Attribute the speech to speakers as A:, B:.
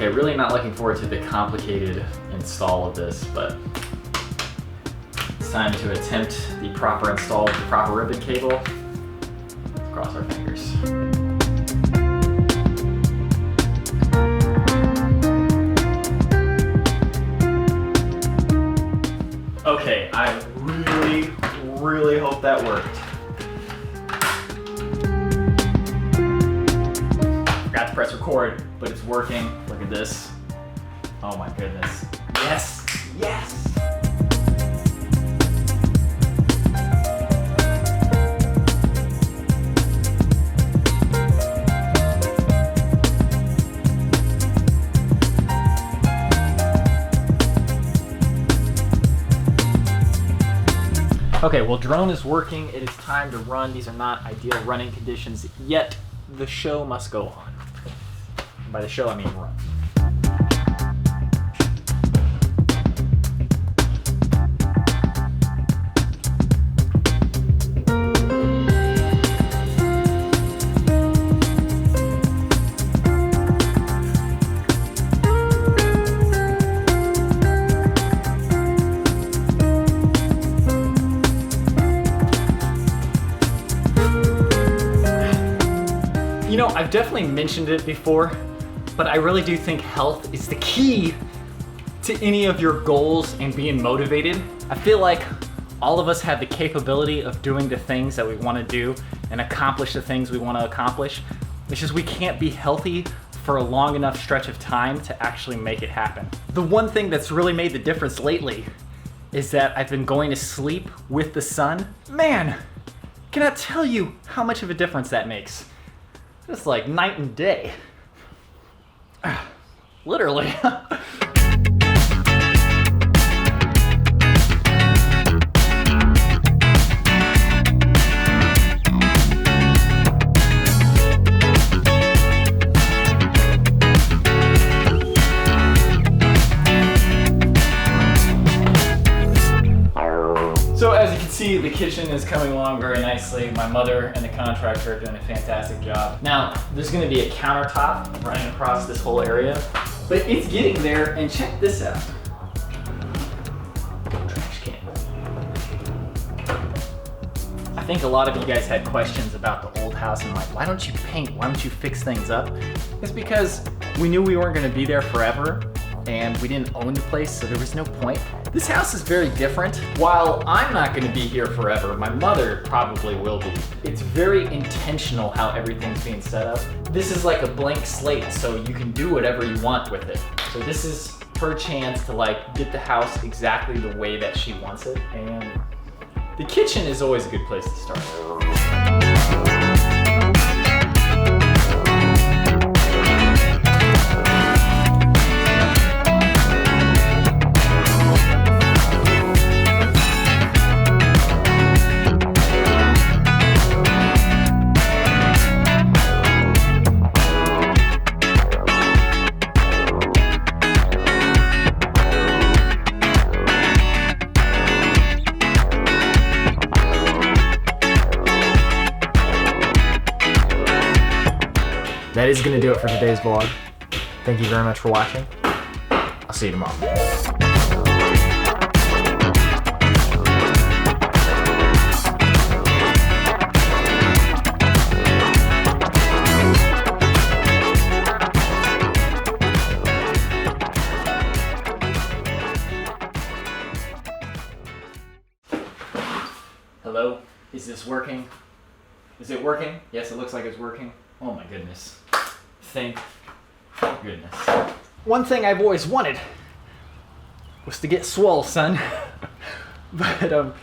A: Okay, really not looking forward to the complicated install of this, but it's time to attempt the proper install of the proper ribbon cable. Let's cross our fingers. Okay, I really hope that worked. Forgot to press record, but it's working. Look at this. Oh my goodness. Yes, yes. Okay, well, drone is working. It is time to run. These are not ideal running conditions, yet the show must go on. By the show, I mean run. You know, I've definitely mentioned it before, but I really do think health is the key to any of your goals and being motivated. I feel like all of us have the capability of doing the things that we want to do and accomplish the things we want to accomplish. It's just we can't be healthy for a long enough stretch of time to actually make it happen. The one thing that's really made the difference lately is that I've been going to sleep with the sun. Man, cannot tell you how much of a difference that makes. It's like night and day. Literally. So as you can see, the kitchen is coming along very nicely. My mother and the contractor are doing a fantastic job. Now, there's gonna be a countertop running across this whole area, but it's getting there, and check this out. Trash can. I think a lot of you guys had questions about the old house and like, why don't you paint? Why don't you fix things up? It's because we knew we weren't gonna be there forever, and we didn't own the place, so there was no point. This house is very different. While I'm not gonna be here forever, my mother probably will be. It's very intentional how everything's being set up. This is like a blank slate, so you can do whatever you want with it. So this is her chance to like get the house exactly the way that she wants it. And the kitchen is always a good place to start. That is gonna do it for today's vlog. Thank you very much for watching. I'll see you tomorrow. Hello? Is this working? Is it working? Yes, it looks like it's working. Oh my goodness. Thank goodness. One thing I've always wanted was to get swole, son. But